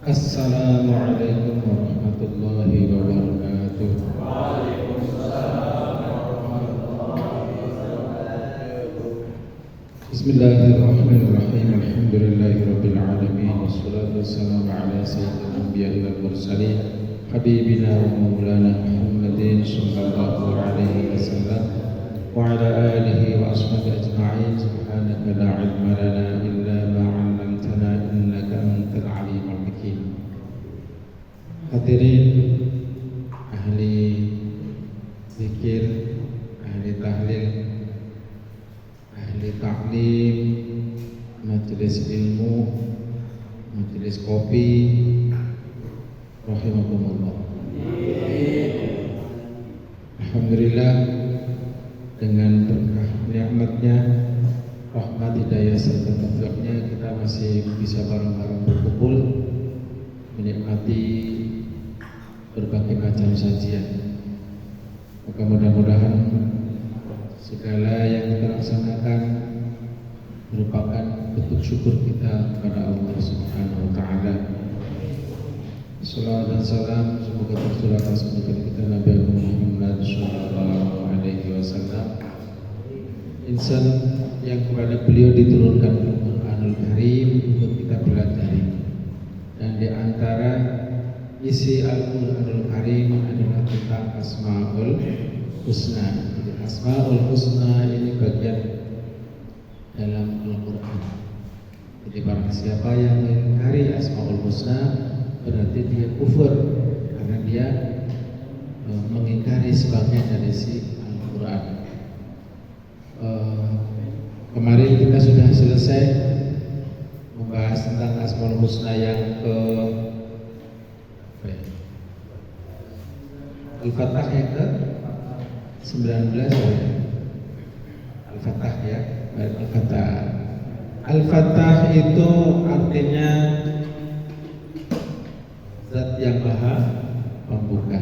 Assalamualaikum warahmatullahi wabarakatuh. Bismillahirrahmanirrahim. Alhamdulillahirabbil alamin wassalatu wassalamu ala sayyidil anbiya'i wal mursalin habibina wa maulana Muhammadin sallallahu alaihi wasallam wa ala alihi wa ashabihi ajma'in. Subhanaka la ilma lana illa ma 'allamtana innaka antal alimul hakim. Hadirin ahli zikir, ahli tahlil, ahli taklim, majelis ilmu, majelis kopi, rahimakumullah. Alhamdulillah, dengan berkah nikmatnya, rahmat hidayah serta taufiknya, kita masih bisa bareng-bareng berkumpul menikmati berbagai macam sajian. Maka mudah-mudahan segala yang kita laksanakan merupakan bentuk syukur kita kepada Allah Subhanahu wa taala. Salawat dan salam semoga tercurah atas kita Nabi Muhammad sallallahu alaihi wasallam, insan yang kepada beliau diturunkan Al-Qur'anul Karim untuk kita pelajari. Dan di antara isi Al-Qur'anul Karim adalah tentang Asmaul Husna. Asmaul Husna ini bagian dalam Al-Quran. Jadi barang siapa yang mengingkari Asmaul Husna berarti dia kufur, karena dia mengingkari sebagian dari isi Al-Quran. Kemarin kita sudah selesai membahas tentang Asmaul Husna yang ke Al-Fatah yang ke 19 Al-Fatah ya. Al-Fatah. Al-Fatah itu artinya zat yang maha pembuka.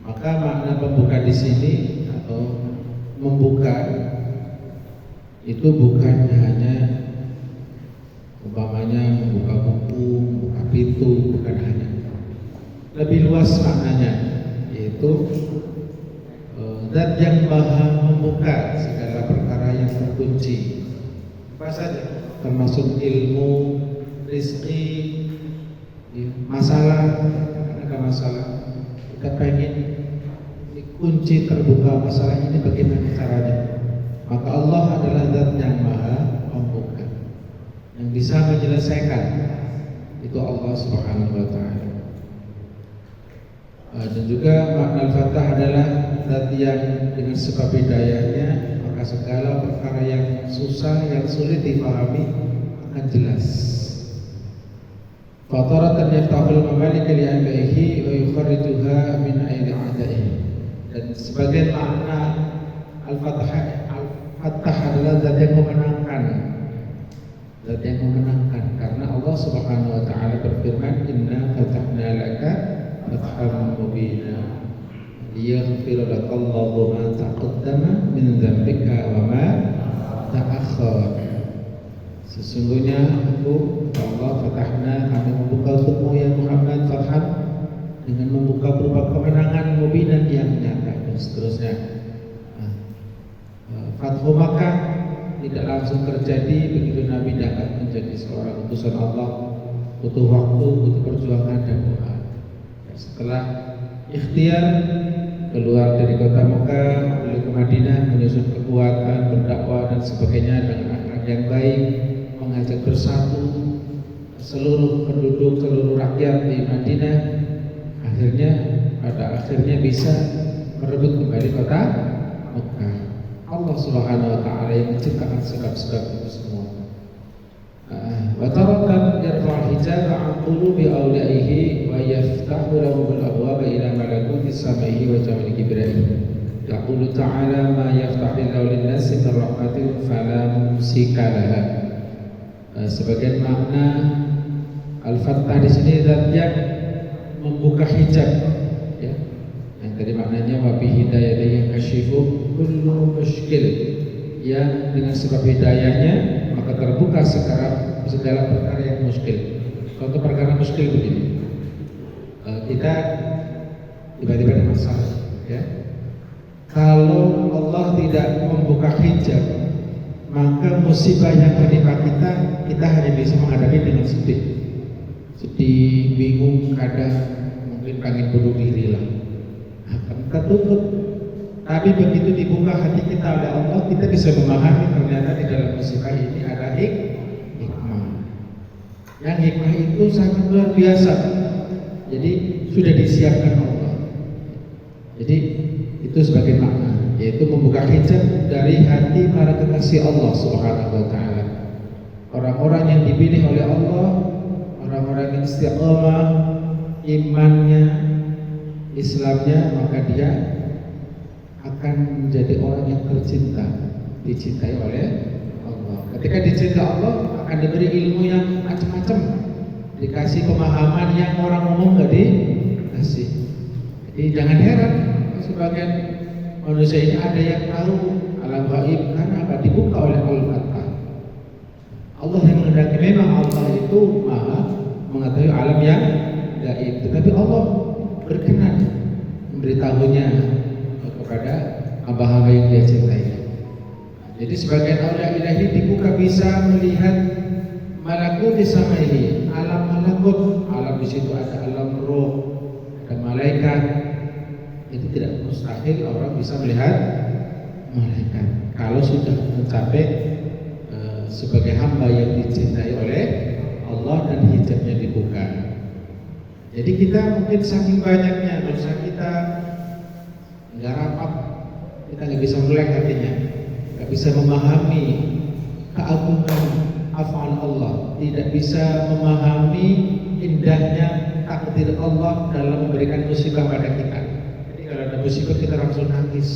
Maka makna pembuka di sini atau membuka itu bukan hanya umpamanya membuka buku, membuka pintu, bukan hanya. Lebih luas maknanya, yaitu zat yang maha membuka segala perkara yang terkunci. Apa saja? Termasuk ilmu, rezeki, masalah. Ada masalah, kita pengen kunci terbuka masalah ini, bagaimana caranya? Maka Allah adalah zat yang maha membuka, yang bisa menyelesaikan. Itu Allah Subhanahu wa ta'ala. Dan juga makna Al-Fatah adalah zat yang dengan sebab hidayahnya maka segala perkara yang susah, yang sulit dipahami akan jelas. Fataratan yaftahul mamalik li'ibadihi wa yukhrijuha min aidi a'daihi. Dan sebagian makna Al-Fatah adalah zat yang memenangkan. Zat yang memenangkan, karena Allah Subhanahu wa ta'ala berfirman, inna fatahna laka fathan mubina liyaghfir lakallahu ma taqaddama min dzambika wa ma ta'akhkhar. Sesungguhnya aku Allah fatahna, kami membuka untukmu ya Muhammad, fathan dengan membuka berupa kemenangan, mubinan yang nyata, dan seterusnya. Fathu Makkah tidak langsung terjadi begitu Nabi dapat menjadi seorang utusan Allah, butuh waktu, butuh perjuangan dan doa. Setelah ikhtiar keluar dari kota Mekah menuju ke Madinah, menyusun kekuatan, berdakwah dan sebagainya dengan akhlak yang baik, mengajak bersatu seluruh penduduk, seluruh rakyat di Madinah. Pada akhirnya bisa merebut kembali kota Mekah. Allah Subhanahu wa ta'ala yang menciptakan sebab-sebab itu semua. Wa tarakan yarfa'ul hijab 'an qulubi awliyaihi wa yaftahu lahum al-abwaba ila malakuti samaihi wa jamil kibrihi. Yaqulu ta'ala ma yaftahillahu lin-nasi min rahmatin fala mumsika laha. Sebagian makna Al-Fattah di sini zat yang membuka hijab, ya. Yang tadi maknanya wa bi hidayatihi kashifu kullu mushkil, yang dengan sebab hidayahnya maka terbuka segala perkara yang muskil. Contoh perkara muskil begini, kita tiba-tiba ada masalah, ya. Kalau Allah tidak membuka hijab, maka musibah yang menimpa kita hanya bisa menghadapi dengan sedih, bingung, kadang mungkin pengen bunuh diri lah, akan tertutup. Tapi begitu dibuka hati kita oleh Allah, kita bisa memahami ternyata di dalam musibah ini ada hikmah. Yang hikmah itu sangat luar biasa. Jadi sudah disiapkan Allah. Jadi itu sebagai makna, yaitu membuka hijab dari hati para kekasih Allah Subhanahu wa taala. Orang-orang yang dipilih oleh Allah, orang-orang yang istiqamah imannya, Islamnya, maka dia akan menjadi orang yang tercinta, dicintai oleh Allah. Ketika dicintai Allah, akan diberi ilmu yang macam-macam, dikasih pemahaman yang orang umum nggak dikasih. Jadi jangan heran sebagian manusia ini ada yang tahu alam gaib karena apa? Dibuka oleh Al-Fatah. Allah yang menghendaki, memang Allah itu maha mengetahui alam yang gaib, tetapi Allah berkenan memberitahunya kepada hamba-hamba yang dia cintai. Jadi sebagian aulia ilahi dibuka bisa melihat malakut samaihi, alam malakut, alam di situ ada alam roh, ada malaikat. Itu tidak mustahil orang bisa melihat malaikat kalau sudah mencapai sebagai hamba yang dicintai oleh Allah dan hijabnya dibuka. Jadi kita mungkin saking banyaknya dosa kita nggak rapat, kita nggak bisa melek hatinya, nggak bisa memahami keagungan af'al Allah, tidak bisa memahami indahnya takdir Allah dalam memberikan musibah pada kita. Jadi kalau ada musibah kita langsung nangis,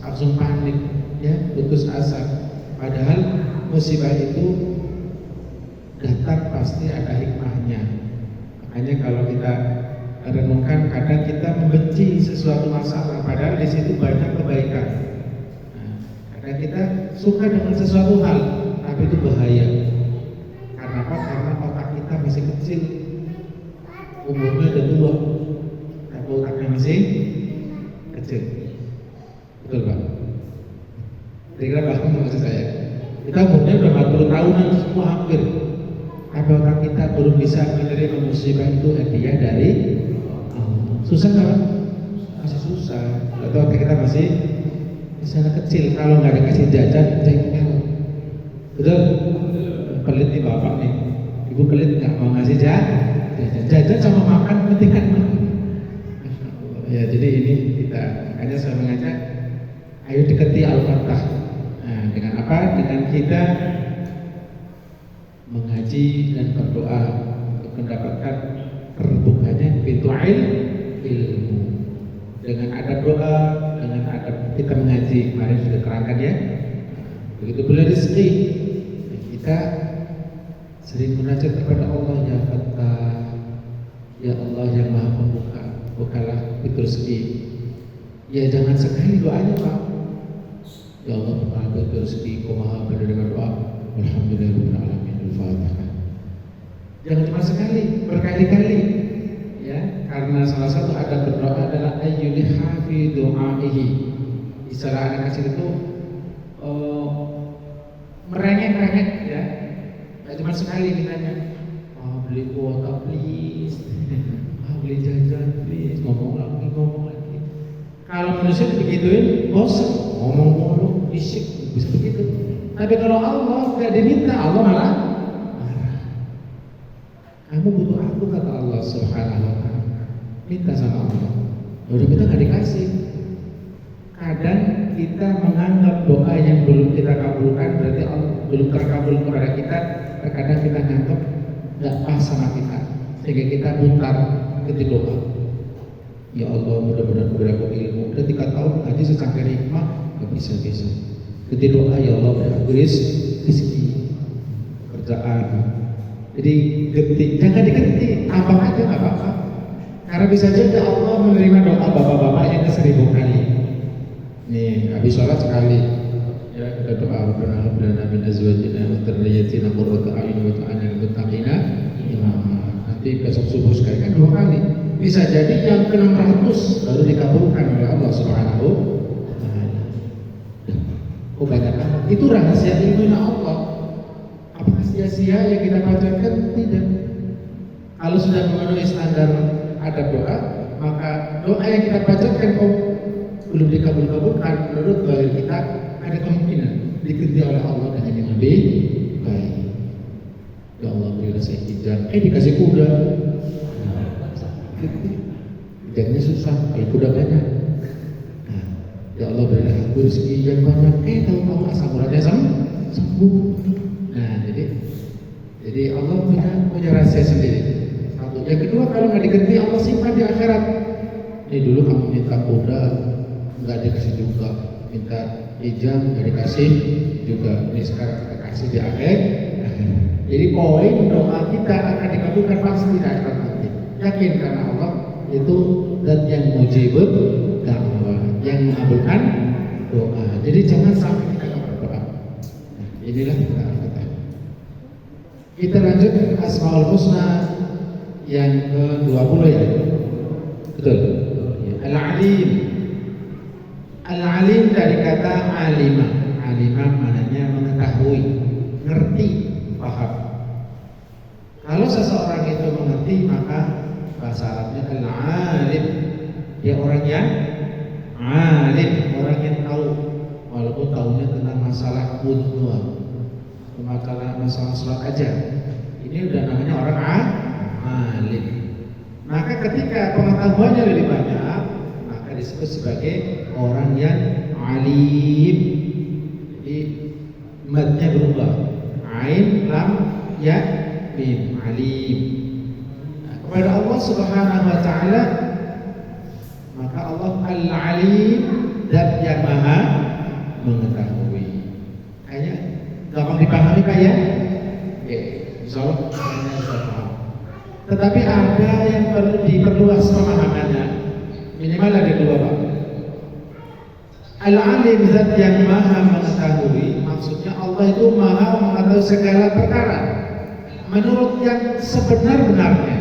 langsung panik, ya, putus asa. Padahal musibah itu datang pasti ada hikmahnya. Makanya kalau kita renungkan, kadang kita membenci sesuatu masalah, padahal di situ banyak kebaikan. Nah, kadang kita suka dengan sesuatu hal, tapi itu bahaya. Karena apa? Karena otak kita masih kecil, umurnya udah tua, tapi otaknya masih kecil. Betul Pak? Kira-kira paham maksud saya? Kita umurnya udah 40 tahunan semua hampir, tapi otak kita belum bisa menerima musibah itu hadiah dari susah nggak? Masih susah. Atau kita masih sana kecil, kalau nggak dikasih jajan jengkel. Betul? Pelit nih bapak nih, ibu pelit nggak mau ngasih jajan sama makan penting kan? Ya jadi ini kita, makanya saya mengajak, ayo dekati Al-Fatah. Nah, dengan apa? Dengan kita mengaji dan berdoa untuk mendapatkan terbukanya pintu ilmu. Dengan ada doa, dengan ada kita mengaji, kemarin sudah terangkan ya. Begitu pula rezeki, kita sering munajat kepada Allah, ya Fattah, ya Allah yang Maha Pembuka, bukalah pintu rezeki. Ya jangan sekali doanya Pak, ya Allah bukalah pintu rezeki, Kau Maha menerima doa. Alhamdulillahirabbil alamin. Al-Fatihah. Jangan cuma sekali, berkali-kali. Ya, karena salah satu adab berdoa adalah ayyuliha fi du'aihi. Istilah anak kecil itu merengek-rengek ya. Enggak cuma sekali ditanya, beli kuota please. Beli jajan please. Ngomong lagi. Kalau manusia begituin, bosan, ngomong mulu, bisik, bisa begitu. Tapi kalau Allah tidak diminta, Allah malah marah. Kamu butuh aku, kata Allah Subhanahu wa ta'ala. Minta sama Allah. Udah minta nggak dikasih. Kadang kita menganggap doa yang belum kita kabulkan berarti Allah belum terkabul kepada kita. Terkadang kita nganggap nggak pas sama kita, sehingga kita putar ke doa. Ya Allah, mudah-mudahan beri aku ilmu. Udah 3 tahun ngaji secangkir hikmah, nggak bisa. Ketika doa, ya Allah beri aku rezeki, kerjaan. Jadi jangan diganti, apa aja nggak apa-apa. Karena bisa jadi Allah menerima doa bapak-bapak yang ke1000 kali. Nih, habis sholat sekali. Ya kita doa, Rabbana hab lana min azwajina wa dhurriyyatina qurrata a'yun waj'alna lil muttaqina imama. nanti besok subuh sekali kan 2 kali. Bisa jadi yang ke-600 lalu dikabulkan oleh Allah Subhanahu wa taala. Kebanyakan itu rahasia ilmunya Allah. Apakah sia-sia yang kita panjatkan? Tidak. Kalau sudah memenuhi standar adab doa, maka doa yang kita panjatkan belum dikabul-kabulkan, menurut dalil kita ada kemungkinan diganti oleh Allah dengan yang lebih baik. Ya Allah berilah saya kijang, dikasih kuda. Kijangnya susah, kuda banyak. Nah, ya Allah berilah aku rezeki yang banyak, tahu-tahu asam uratnya sembuh. Nah, jadi Allah punya rahasia sendiri. Satu, yang kedua, kalau nggak diganti Allah simpan di akhirat. Ini dulu kamu minta kuda, nggak dikasih juga, minta kijang nggak dikasih juga. Ini sekarang kita kasih di akhir. Jadi poin doa kita akan dikabulkan pasti tidak akan nanti. Yakin karena Allah itu dan yang mujibud da'wah, yang mengabulkan doa. Jadi jangan sampai kita nggak berdoa. Inilah kita. Kita lanjut Asmaul Husna yang ke-20 ya. Betul. Al-Alim. Al-Alim dari kata alimah. Alimah maknanya mengetahui, ngerti, paham. Kalau seseorang itu mengerti, maka bahasa Arabnya al-alim. Dia orang yang alim, orang yang tahu, walaupun tahunya tentang masalah wudhu, masalah sholat aja. Ini udah namanya orang alim. Maka ketika pengetahuannya lebih banyak, maka disebut sebagai orang yang alim. Jadi madnya berubah, ain, lam, ya, mim, alim. Nah, kepada Allah Subhanahu wa taala, maka Allah al-alim, zat yang maha mengetahui. Kayaknya gampang dipahami Pak ya? Oke, insyaallah saya sudah paham. Tetapi ada yang perlu diperluas pemahamannya. Minimal ada 2 Pak. Al-alim, zat yang maha mengetahui, maksudnya Allah itu maha mengetahui segala perkara menurut yang sebenar-benarnya,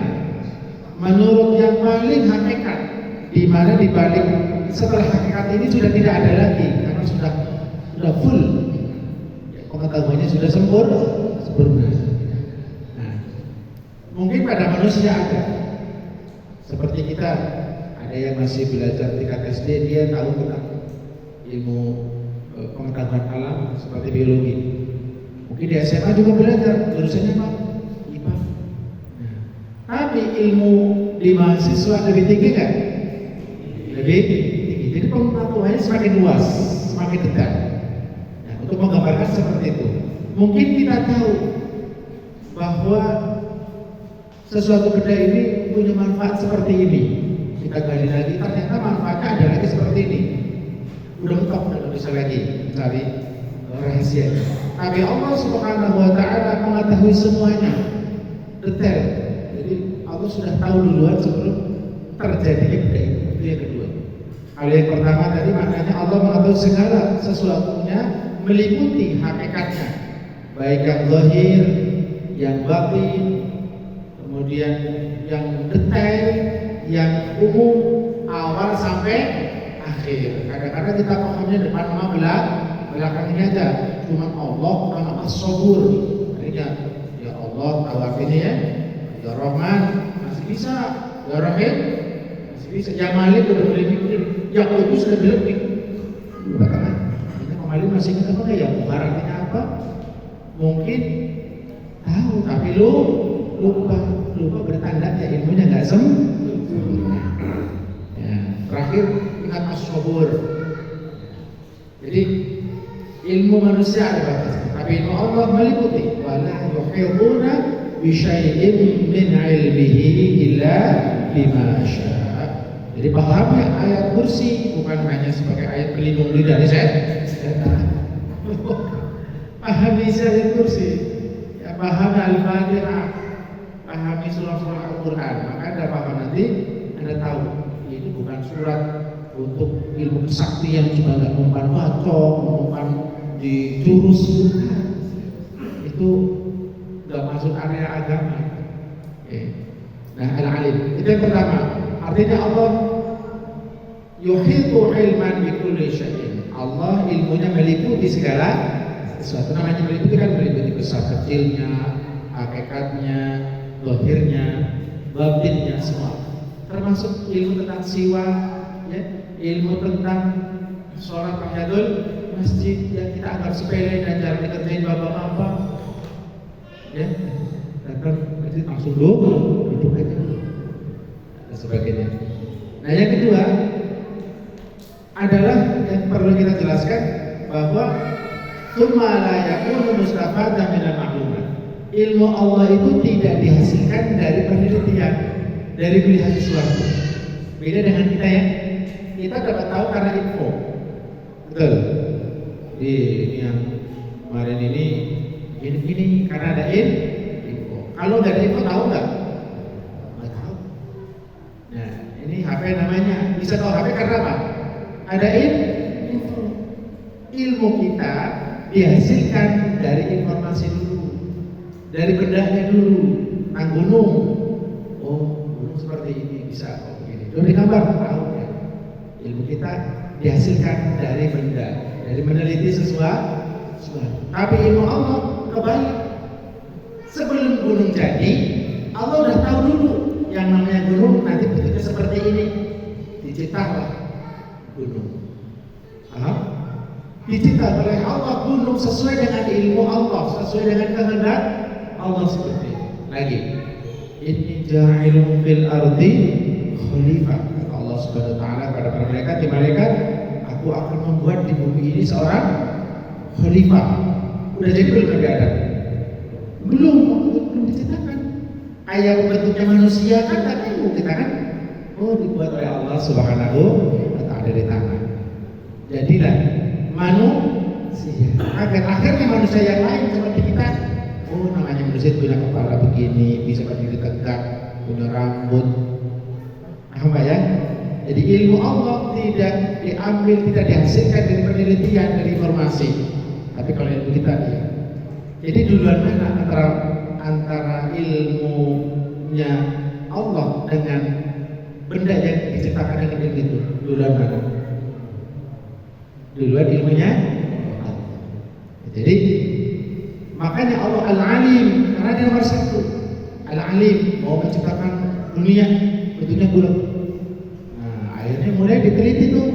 menurut yang paling hakikat, di mana di balik setelah hakikat ini sudah tidak ada lagi karena sudah full. Pengetahuannya sudah sempurna. Nah, mungkin pada manusia ada, seperti kita, ada yang masih belajar tingkat SD, dia tahu tentang ilmu pengetahuan alam seperti biologi. Mungkin di SMA juga belajar, jurusannya apa? IPA. Nah, tapi ilmu di mahasiswa lebih tinggi kan? Lebih tinggi. Jadi pengetahuannya semakin luas, semakin dekat. Untuk menggambarkan seperti itu, mungkin kita tahu bahwa sesuatu benda ini punya manfaat seperti ini. Kita gali lagi, ternyata manfaatnya ada lagi seperti ini. Udah mentok, udah bisa lagi cari rahasia. Tapi Allah Subhanahu wa taala mengetahui semuanya detail. Jadi Allah sudah tahu duluan sebelum terjadinya benda itu yang kedua. Hal yang pertama tadi maknanya Allah mengetahui segala sesuatunya, meliputi hakikatnya, baik yang zahir, yang batin, kemudian yang detail, yang umum, awal sampai akhir. Kadang-kadang kita pahamnya depan sama belakangnya aja. Cuma Allah nama As-Sabur. Artinya ya Allah tahu artinya ya Rahman masih bisa, ya Rahim masih bisa, ya Malik udah boleh mikir, ya Qudus sudah bilang di belakangan. Malik masih ingat apa ya? Artinya apa? Mungkin tahu tapi lupa bertanda ya ilmunya nggak sempurna. Ya, terakhir ingat As-Sabur. Jadi ilmu manusia ada batasnya, tapi ilmu Allah meliputi. Wala yuhituna bi syai'in min 'ilmihi illa bima syaa. Jadi pahamnya ayat kursi bukan hanya sebagai ayat pelindung diri dari setan. Pahami ayat kursi, ya pahami Al-Fatihah, pahami surah-surah Al-Quran. Maka Anda paham nanti, Anda tahu ini bukan surat untuk ilmu kesaktian juga nggak mempan bacok, mempan di jurus, itu nggak masuk area agama. Nah, al-alim itu yang pertama. Artinya Allah yuhitu ilman bi kulli syai'in. Allah ilmunya meliputi segala sesuatu. Namanya meliputi kan meliputi besar kecilnya, hakikatnya, zahirnya, batinnya semua. Termasuk ilmu tentang siwa, ya, ilmu tentang sholat tahiyatul masjid yang kita anggap sepele dan jarang dikerjain bapak-bapak. Ya, datang masjid langsung duduk aja dan sebagainya. Nah, yang kedua adalah yang perlu kita jelaskan bahwa tsumma la yakunu mustafadan minal ma'lumat. Ilmu Allah itu tidak dihasilkan dari penelitian, dari melihat sesuatu. Beda dengan kita ya. Kita dapat tahu karena info. Betul. Ini yang kemarin ini karena ada info. Kalau nggak ada info tahu nggak? Nggak tahu. Nah, ini HP namanya. Bisa tahu HP karena apa? Ada info. Ilmu kita dihasilkan dari informasi dulu, dari bendanya dulu. Tentang gunung. Oh, gunung seperti ini bisa kok begini. Dari gambar tahu ya. Ilmu kita dihasilkan dari benda, dari meneliti sesuatu. Tapi ilmu Allah kebalik. Sebelum gunung jadi, Allah udah tahu dulu yang namanya gunung nanti bentuknya seperti ini. Diciptalah gunung. Dicipta oleh Allah gunung sesuai dengan ilmu Allah, sesuai dengan kehendak Allah seperti ini. Lagi, inni ja'ilun fil ardi khalifah. Allah Subhanahu wa taala pada para malaikat, aku akan membuat di bumi ini seorang khalifah. Udah jadi belum Nabi Adam? Belum diciptakan. Kayak bentuknya manusia kan tak tahu kita kan. Oh, dibuat oleh Allah Subhanahu wa taala di tangan. Jadilah manusia. Akhirnya manusia yang lain seperti kita. Oh, namanya manusia punya kepala begini, bisa berdiri tegak, punya rambut. Paham ya? Jadi ilmu Allah tidak diambil, tidak dihasilkan dari penelitian, dari informasi. Tapi kalau ilmu kita dia. Jadi duluan mana antara ilmunya Allah dengan benda yang diciptakan dengan ilmu itu? Duluan mana? Duluan ilmunya Allah. Jadi makanya Allah Al-Alim, karena dia nomor satu. Al-Alim mau menciptakan dunia bentuknya bulat. Akhirnya mulai diteliti tuh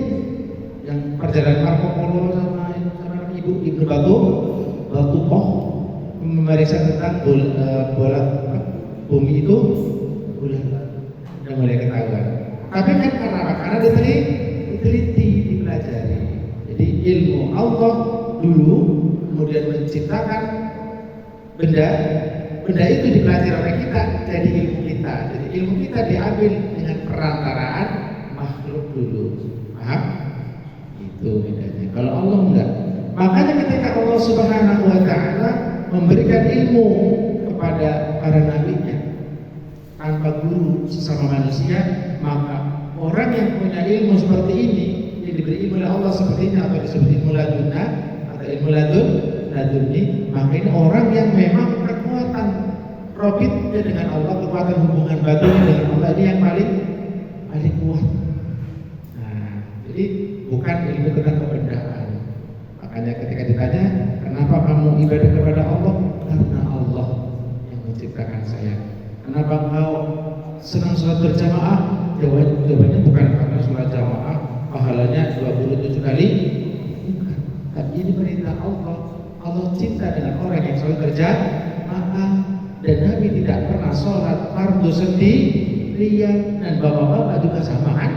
yang perjalanan Marco Polo sama Ibnu Batu Koh memeriksa tentang bola bumi itu bulan udah mulai ketahuan. Tapi kan karena apa? Karena diteliti, dipelajari. Jadi ilmu Allah dulu, kemudian menciptakan benda itu dipelajari oleh kita jadi ilmu kita. Jadi ilmu kita diambil dengan perantaraan makhluk dulu, paham? Itu bedanya. Kalau Allah enggak. Makanya ketika Allah Subhanahu wa taala memberikan ilmu kepada para nabinya tanpa guru sesama manusia, maka orang yang punya ilmu seperti ini, yang diberi ilmu oleh Allah seperti ini atau disebut ilmu ladunna atau ilmu ladunni, maka ini orang yang memang kekuatan robitnya dengan Allah, kekuatan hubungan batinnya dengan Allah ini yang paling kuat. Jadi bukan ilmu tentang kebendaan. Makanya ketika ditanya, kenapa kamu ibadah kepada Allah? Karena Allah yang menciptakan saya. Kenapa kau senang sholat berjamaah? Jawabannya bukan karena sholat jamaah pahalanya 27 kali. Bukan. Tapi ini perintah Allah. Allah cinta dengan orang yang sholat berjamaah. Dan Nabi tidak pernah sholat fardu sendirian. Dan bapak-bapak juga sama kan?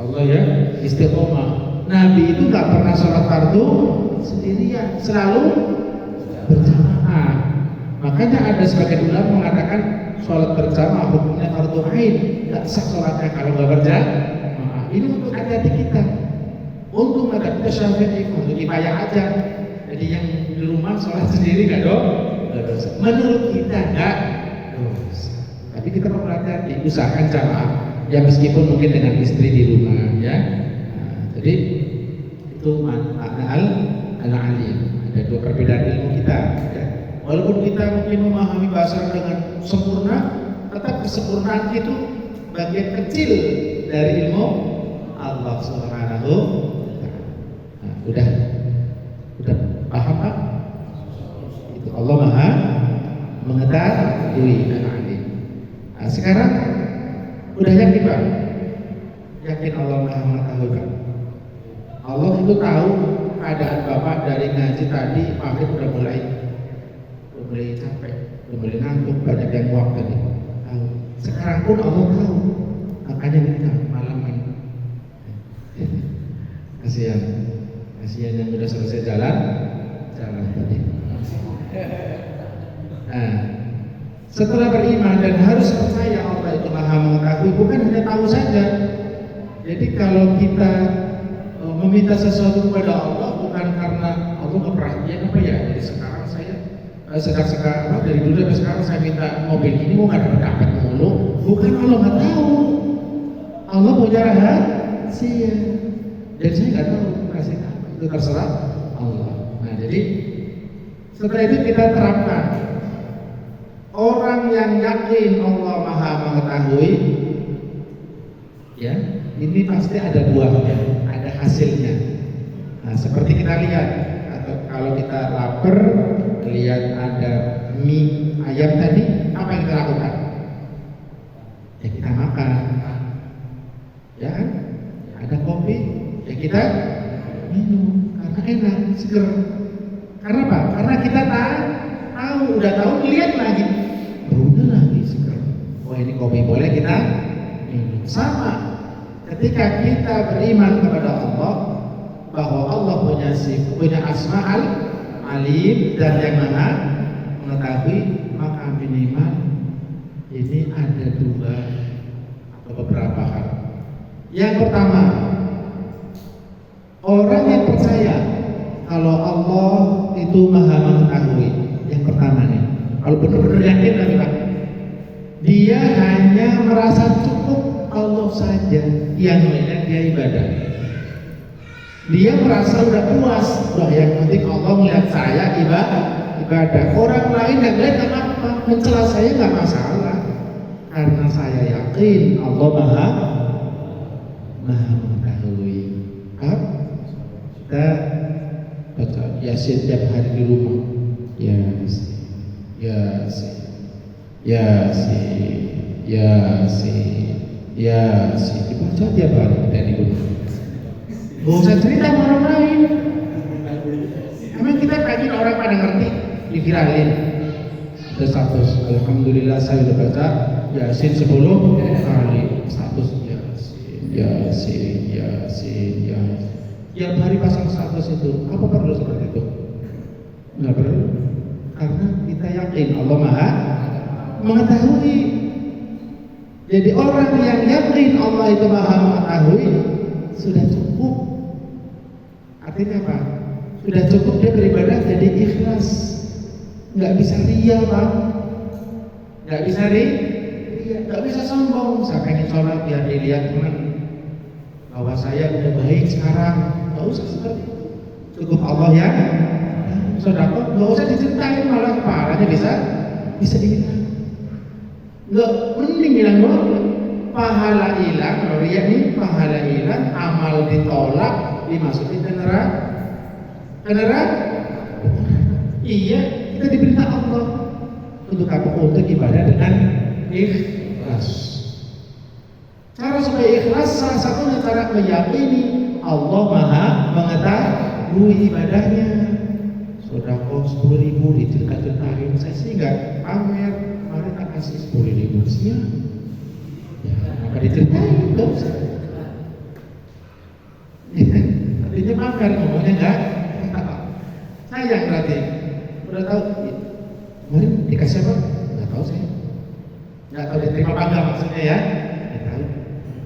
Allah ya, istiqomah. Nabi itu nggak pernah sholat fardu sendirian, selalu berjamaah. Makanya ada sebagian ulama mengatakan sholat berjamaah hukumnya fardu ain, nggak sah sholatnya kalau nggak berjamaah. Ini untuk hati-hati kita. Untuk madzhab kita Syafi'i untuk kifayah aja. Jadi yang di rumah sholat sendiri nggak dosa. Menurut kita nggak dosa. Tapi kita perlu hati-hati, usahakan jamaah. Ya meskipun mungkin dengan istri di rumah ya. Jadi itu makna al-alim. Ada dua perbedaan ilmu kita ya. Walaupun kita mungkin memahami bahasa dengan sempurna, tetap kesempurnaan itu bagian kecil dari ilmu Allah Subhanahu wa Ta'ala. Nah, udah paham Pak? Itu Allah Maha mengetahui dan alim. Nah, sekarang udah yakin Pak? Yakin Allah Maha mengetahui Pak? Allah itu tahu keadaan Bapak dari ngaji tadi, maghrib udah mulai capek, udah mulai ngantuk, banyak yang muak tadi. Tahu. Sekarang pun Allah tahu, makanya minta malaman. Kasihan yang udah selesai jalan tadi. Nah, setelah beriman dan harus percaya Allah itu Maha mengetahui, bukan hanya tahu saja. Jadi kalau kita meminta sesuatu kepada Allah bukan karena Allah keperhatian apa ya. Jadi sekarang saya sekarang dari dulu sampai sekarang saya minta mobil ini mau nggak dapat mulu. Bukan Allah nggak tahu. Allah punya rahasia. Dan saya nggak tahu kasih apa. Itu terserah Allah. Nah jadi setelah itu kita terapkan. Orang yang yakin Allah Maha mengetahui, ya ini pasti ada buahnya, ada hasilnya. Nah, seperti kita lihat, atau kalau kita lapar, lihat ada mie ayam tadi, apa yang kita lakukan? Ya kita makan. Ya kan? Ada kopi, ya kita minum karena enak, seger. Karena apa? Karena kita udah tahu, lihat lagi, udah lagi seger. Oh ini kopi boleh kita minum. Sama. Ketika kita beriman kepada Allah bahwa Allah punya asma'al alim dan yang Maha mengetahui, maka minimal ini ada dua atau beberapa hal. Yang pertama, orang yang percaya kalau Allah itu Maha mengetahui, yang pertama nih, kalau benar-benar yakin dia hanya merasa cukup Allah saja yang lainnya dia ibadah. Dia merasa udah puas, yang penting Allah melihat saya ibadah. Orang lain yang lain nggak apa-apa, mencela saya nggak masalah, karena saya yakin Allah Maha mengetahui. Kita baca Yasin tiap hari di rumah. Yasin dibaca tiap hari kita di rumah. Gak usah cerita sama orang lain. Emang kita pengen orang pada ngerti, diviralin. Ada status, alhamdulillah saya udah baca Yasin 10 kali. Status Yasin. Tiap hari pasang status itu. Apa perlu seperti itu? Nggak perlu. Karena kita yakin Allah Maha mengetahui. Jadi orang yang yakin Allah itu Maha mengetahui sudah cukup. Artinya apa? Sudah cukup dia beribadah jadi ikhlas. Nggak bisa ria Bang. Nggak bisa ria, nggak bisa sombong. Saya pengen sholat biar dilihat teman bahwa saya udah baik sekarang. Nggak usah seperti itu. Cukup Allah ya. Sedekah nggak usah diceritain, malah pahalanya bisa dihilang. Nggak, mending bilang doang, pahala hilang, ria nih, pahala hilang, amal ditolak, dimasukin ke neraka. Iya, kita diberita Allah untuk apa? Untuk ibadah dengan ikhlas. Cara supaya ikhlas, salah satunya cara meyakini Allah Maha mengetahui ibadahnya. Sedekah 10.000 dicerita-ceritain, saya sih nggak pamer. Mari tak kasih 10.000 sih. Ya, apa diceritain? Nggak usah. Artinya pamer, ngomongnya nggak. Sayang berarti. Udah tahu? Kemarin dikasih apa? Nggak tahu saya. Nggak tahu diterima apa enggak maksudnya ya? Nggak tahu.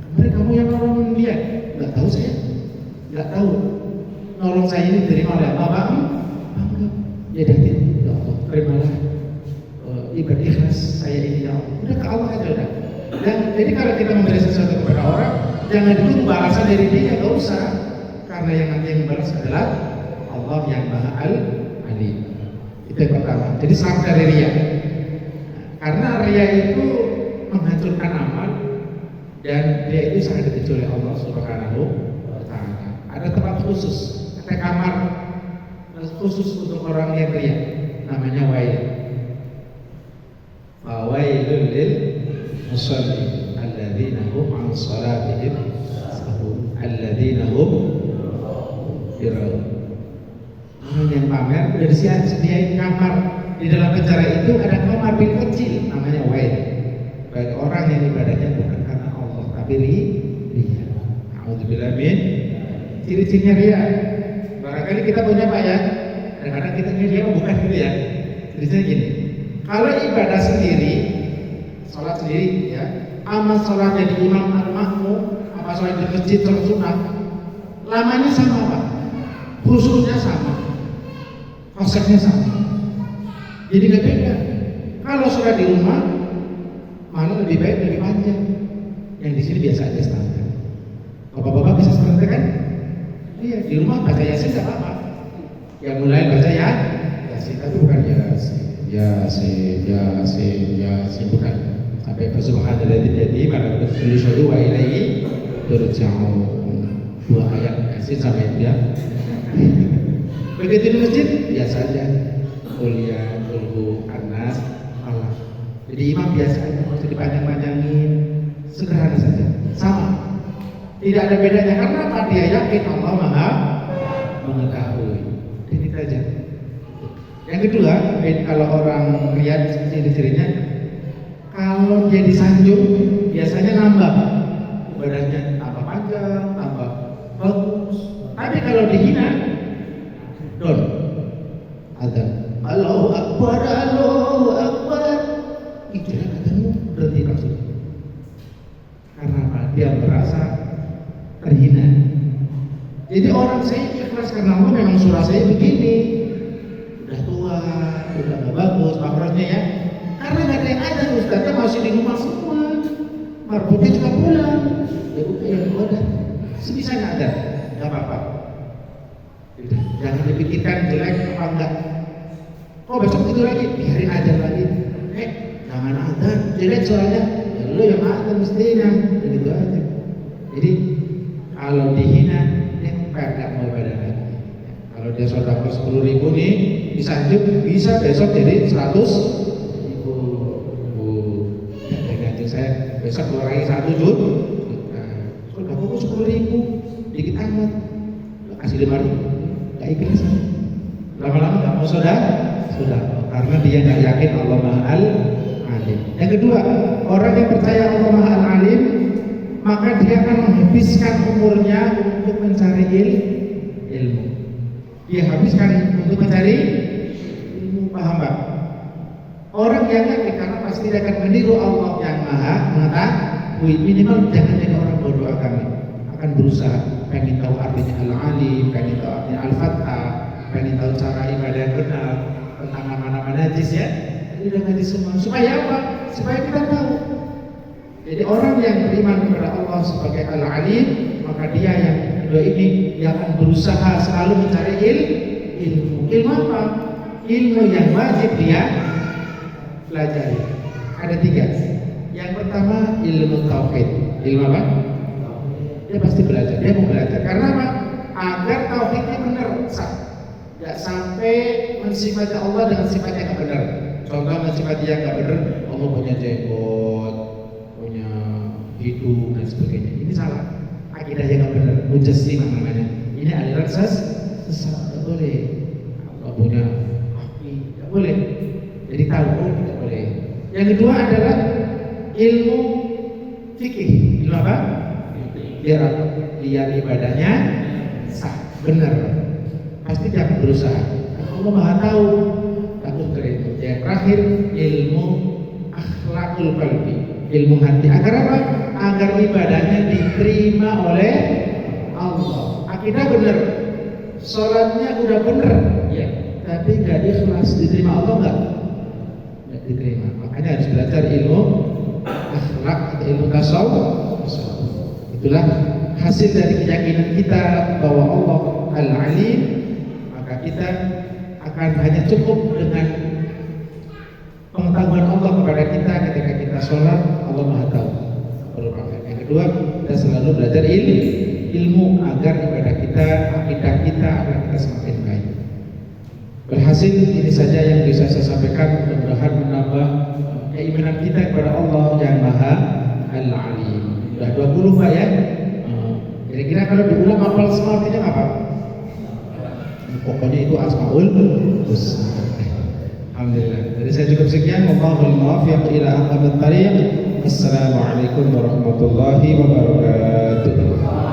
Kemarin kamu yang nolongin dia? Nggak tahu saya. Nggak tahu. Nolong saya ini diterima oleh apa? Ya nanti, ya Allah, terimalah ibadah ikhlas saya ini ya Allah. Udah ke Allah aja udah. Dan jadi kalau kita memberi sesuatu kepada orang, jangan dulu balasan dari dia, nggak usah. Karena yang nanti yang membalas adalah Allah yang Maha Alim. Itu Itu yang pertama. Jadi selamat dari riya. Karena riya itu menghancurkan amal dan riya itu sangat dibenci oleh Allah Subhanahu wa Ta'ala. Ada tempat khusus, ada kamar khusus untuk orang yang riya, namanya wail. Wailul lil musallin alladzina hum an salatihim sahun alladzina hum yura'un. Orang yang pamer udah disediain kamar. Di dalam penjara itu ada kamar bil kecil namanya wail. Bagi orang yang ibadahnya bukan karena Allah tapi riya. A'udzubillah min. Ciri-cirinya riya. Barangkali kita punya Pak ya. Kadang-kadang kita riya bukan gitu ya. Ciri-cirinya gini. Kalau ibadah sendiri, sholat sendiri ya, amal sholat jadi imam al-makmum, apa sholat di masjid sunat, lamanya sama Pak, khusyuknya sama, konsepnya sama, jadi nggak beda. Kalau sholat di rumah, malah lebih baik lebih panjang. Yang di sini biasa aja standar. Bapak-bapak bisa standar kan? Iya, di rumah baca yasin nggak apa-apa. Yang mulai baca ya, yasin tapi bukan Yasin bukan sampai subhanalladzi biyadihi malakutu kulli syai'in wa ilaihi turja'un. 2 ayat Yasin sampai dia. Begitu di masjid biasa aja. Kuliah, kulhu, anas, Allah. Jadi imam biasa aja, nggak usah dipanjang-panjangin, sederhana saja, sama. Tidak ada bedanya karena apa? Dia yakin Allah Maha mengetahui. Ini saja. Yang kedua, kalau orang lihat ciri-cirinya, kalau dia disanjung, biasanya nambah ibadahnya, tambah panjang, tambah bagus. Tapi kalau dihina, don, ada Allahu Akbar, Allahu Akbar, itu yang ketemu berhenti langsung. Karena apa? Dia merasa terhina. Jadi orang saya ikhlas karena Allah memang surah saya begini. Udah tua, udah gak bagus makronya ya. Karena gak ada yang ada, ustaznya masih di rumah semua, marbotnya juga pulang. Ya udah, ya udah, sebisanya ada, gak apa-apa. Jangan dipikirkan jelek apa enggak. Oh besok itu lagi, biarin aja lagi. Jangan ada, jelek suaranya. Ya lu yang ada mestinya, gitu aja. Jadi kalau dihina, gak mau ibadah lagi. Kalau dia sedekah 10.000 nih, disanjung bisa besok jadi 100.000. Ya ganti saya besok kurangi 1 juta. Sedekah kok 10.000, dikit amat. Kasih 5.000, nggak ikhlas. Lama-lama nggak mau sudah, karena dia nggak yakin Allah Maha Alim. Yang kedua, orang yang percaya Allah Maha Alim, maka dia akan menghabiskan umurnya untuk mencari ilmu. Dia habiskan untuk mencari ilmu, paham Pak? Orang yang yakin karena pasti dia akan meniru Allah yang Maha mengetahui. Minimal jangan jadi orang bodoh agama. Akan berusaha pengen tahu artinya al-alim, pengen tahu artinya al-fatah, pengen tahu cara ibadah yang benar, tentang nama-nama najis ya. Jadi udah ngaji semua. Supaya apa? Supaya kita tahu. Jadi orang yang beriman kepada Allah sebagai al-alim, maka dia yang kedua ini dia akan berusaha selalu mencari ilmu. Ilmu apa? Ilmu yang wajib dia pelajari. Ada 3. Yang pertama ilmu tauhid. Ilmu apa? Dia pasti belajar. Dia mau belajar. Karena apa? Agar tauhidnya benar, sah. Tidak sampai mensifati Allah dengan sifat yang tidak benar. Contoh mensifati yang tidak benar, Allah punya jenggot, punya hidung dan sebagainya. Ini salah. Akidah yang tidak benar. Mujassimah namanya. Ini aliran sesat. Tidak boleh. Allah punya kaki. Tidak boleh. Jadi tahu tidak boleh. Yang kedua adalah ilmu fikih. Ilmu apa? Biar lihat ibadahnya sah, benar. Pasti dia akan berusaha. Allah Maha tahu. Takut keren. Yang terakhir ilmu akhlakul qalbi, ilmu hati. Agar apa? Agar ibadahnya diterima oleh Allah. Akidah benar, sholatnya udah benar, ya. Tapi nggak ikhlas, diterima Allah nggak diterima. Makanya harus belajar ilmu akhlak atau ilmu tasawuf. Itulah hasil dari keyakinan kita bahwa Allah Al-Alim. Maka kita akan hanya cukup dengan pengetahuan Allah kepada kita ketika kita sholat, Allah Maha Tahu. Yang kedua, kita selalu belajar ilmu agar ibadah kita, akidah kita agar kita semakin baik. Berhasil, ini saja yang bisa saya sampaikan, mudah-mudahan menambah keimanan kita kepada Allah yang Maha Al-Alim. Sudah 20 Pak ya. Kira-kira kalau diulang hafal semua artinya apa? Pokoknya itu Asmaul Husna. Alhamdulillah. Dari saya cukup sekian. Wallahul muwaffiq ila aqwamit thariq. Assalamualaikum warahmatullahi wabarakatuh.